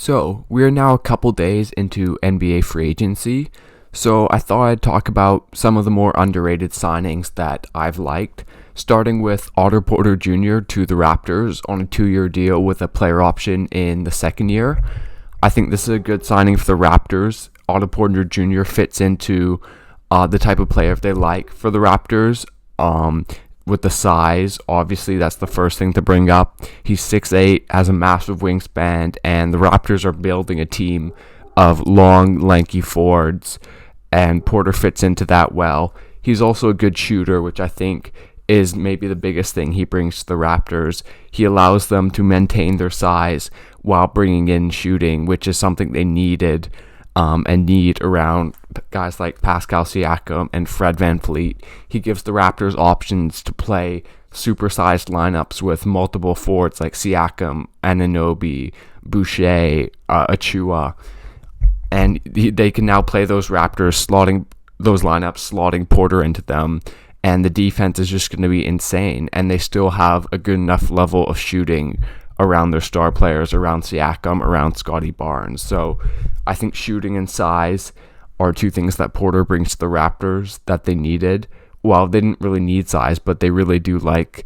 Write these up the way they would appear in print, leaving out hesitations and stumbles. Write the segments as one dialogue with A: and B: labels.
A: So, we're now a couple days into NBA free agency, so I thought I'd talk about some of the more underrated signings that I've liked, starting with Otto Porter Jr. to the Raptors on a 2-year deal with a player option in the second year. I think this is a good signing for the Raptors. Otto Porter Jr. fits into the type of player they like for the Raptors. With the size, obviously that's the first thing to bring up. He's 6'8", has a massive wingspan, and the Raptors are building a team of long, lanky forwards, and Porter fits into that well. He's also a good shooter, which I think is maybe the biggest thing he brings to the Raptors. He allows them to maintain their size while bringing in shooting, which is something they needed and need around guys like Pascal Siakam and Fred VanVleet. He gives the Raptors options to play supersized lineups with multiple forwards like Siakam, Anunoby, Boucher, Achua, and they can now play those Raptors, slotting those lineups, slotting Porter into them, and the defense is just going to be insane, and they still have a good enough level of shooting around their star players, around Siakam, around Scotty Barnes. So I think shooting and size are two things that Porter brings to the Raptors that they needed. Well, they didn't really need size, but they really do like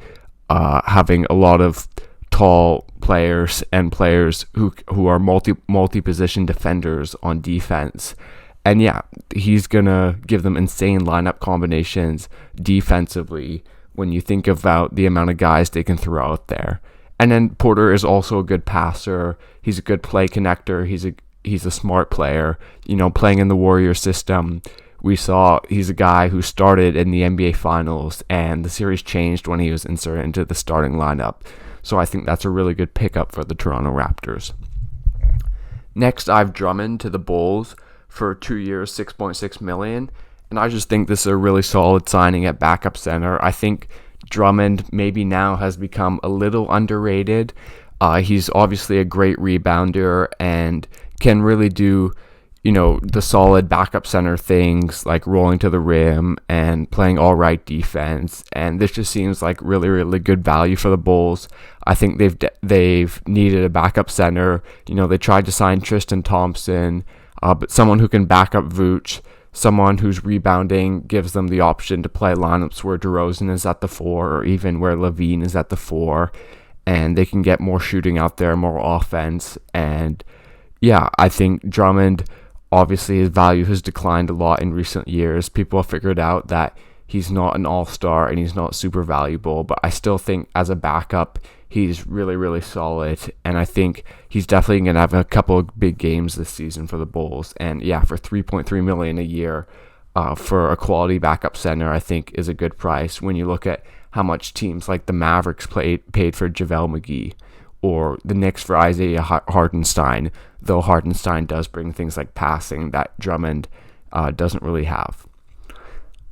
A: having a lot of tall players and players who are multi-position defenders on defense. And yeah, he's going to give them insane lineup combinations defensively when you think about the amount of guys they can throw out there. And then Porter is also a good passer. He's a good play connector. He's a smart player. You know, playing in the Warriors system, we saw he's a guy who started in the NBA Finals, and the series changed when he was inserted into the starting lineup. So I think that's a really good pickup for the Toronto Raptors. Next, I have Drummond to the Bulls for 2 years, $6.6 million. And I just think this is a really solid signing at backup center. I think Drummond maybe now has become a little underrated. He's obviously a great rebounder and can really do, the solid backup center things like rolling to the rim and playing all right defense. And this just seems like really, really good value for the Bulls. I think they've needed a backup center. They tried to sign Tristan Thompson, but someone who can back up Vooch. Someone who's rebounding gives them the option to play lineups where DeRozan is at the 4 or even where Levine is at the 4, and they can get more shooting out there, more offense. And yeah, I think Drummond, obviously his value has declined a lot in recent years. People have figured out that he's not an all-star and he's not super valuable, but I still think as a backup, he's really, really solid, and I think he's definitely going to have a couple of big games this season for the Bulls. And yeah, for $3.3 million a year for a quality backup center, I think is a good price when you look at how much teams like the Mavericks paid for JaVale McGee, or the Knicks for Isaiah Hartenstein, though Hartenstein does bring things like passing that Drummond doesn't really have.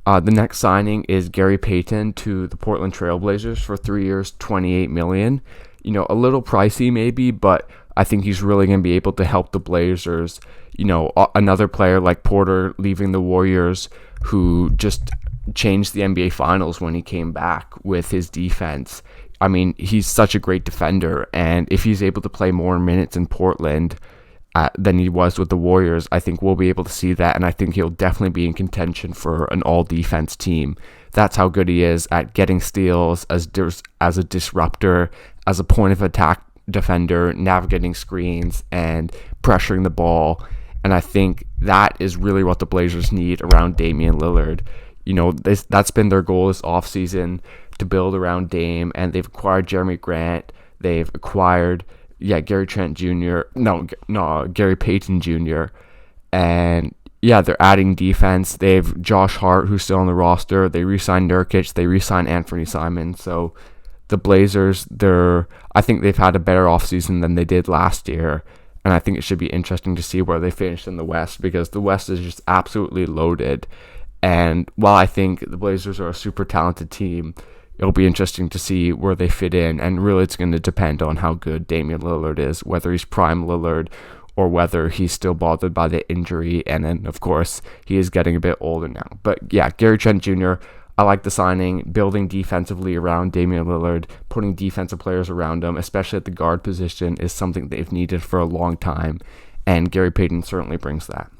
A: The next signing is Gary Payton to the Portland Trailblazers for 3 years, $28 million. A little pricey maybe, but I think he's really going to be able to help the Blazers. Another player like Porter leaving the Warriors, who just changed the NBA Finals when he came back with his defense. I mean, he's such a great defender, and if he's able to play more minutes in Portland than he was with the Warriors, I think we'll be able to see that, and I think he'll definitely be in contention for an all-defense team. That's how good he is at getting steals, as a disruptor, as a point-of-attack defender, navigating screens, and pressuring the ball. And I think that is really what the Blazers need around Damian Lillard. That's been their goal this offseason, to build around Dame, and they've acquired Jeremy Grant. They've acquired Gary Payton Jr. And yeah, they're adding defense. They have Josh Hart, who's still on the roster. They re-signed Nurkic. They re-signed Anthony Simon. So the Blazers, I think they've had a better offseason than they did last year. And I think it should be interesting to see where they finish in the West, because the West is just absolutely loaded. And while I think the Blazers are a super talented team, it'll be interesting to see where they fit in, and really it's going to depend on how good Damian Lillard is, whether he's prime Lillard or whether he's still bothered by the injury, and then, of course, he is getting a bit older now. But yeah, Gary Trent Jr., I like the signing, building defensively around Damian Lillard, putting defensive players around him, especially at the guard position, is something they've needed for a long time, and Gary Payton certainly brings that.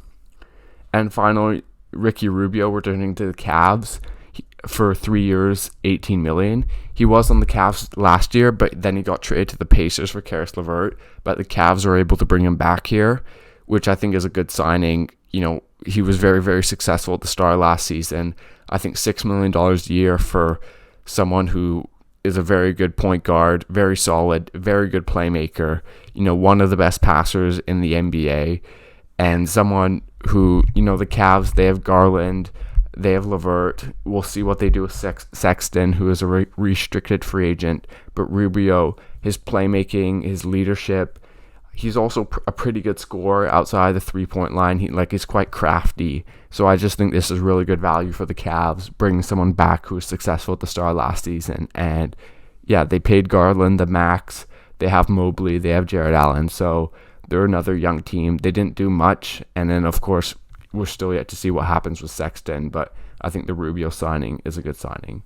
A: And finally, Ricky Rubio returning to the Cavs for 3 years, $18 million. He was on the Cavs last year, but then he got traded to the Pacers for Karis LeVert, but the Cavs were able to bring him back here, which I think is a good signing. He was very, very successful at the start of last season. I think $6 million a year for someone who is a very good point guard, very solid, very good playmaker, one of the best passers in the NBA, and someone who, the Cavs, they have Garland, they have LeVert. We'll see what they do with Sexton, who is a restricted free agent, but Rubio, his playmaking, his leadership, he's also a pretty good scorer outside the three-point line. He's quite crafty. So I just think this is really good value for the Cavs, bringing someone back who was successful at the start of last season. And yeah, they paid Garland the max. They have Mobley. They have Jared Allen. So they're another young team. They didn't do much. And then, of course, we're still yet to see what happens with Sexton. But I think the Rubio signing is a good signing.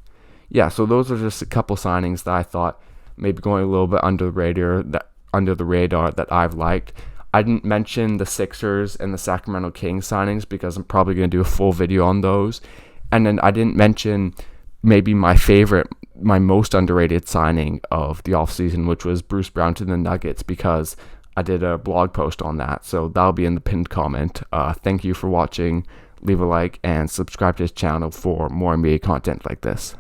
A: Yeah, so those are just a couple signings that I thought maybe going a little bit under the radar that I've liked. I didn't mention the Sixers and the Sacramento Kings signings because I'm probably going to do a full video on those. And then I didn't mention maybe my most underrated signing of the offseason, which was Bruce Brown to the Nuggets, because I did a blog post on that. So that'll be in the pinned comment. Thank you for watching. Leave a like and subscribe to this channel for more NBA content like this.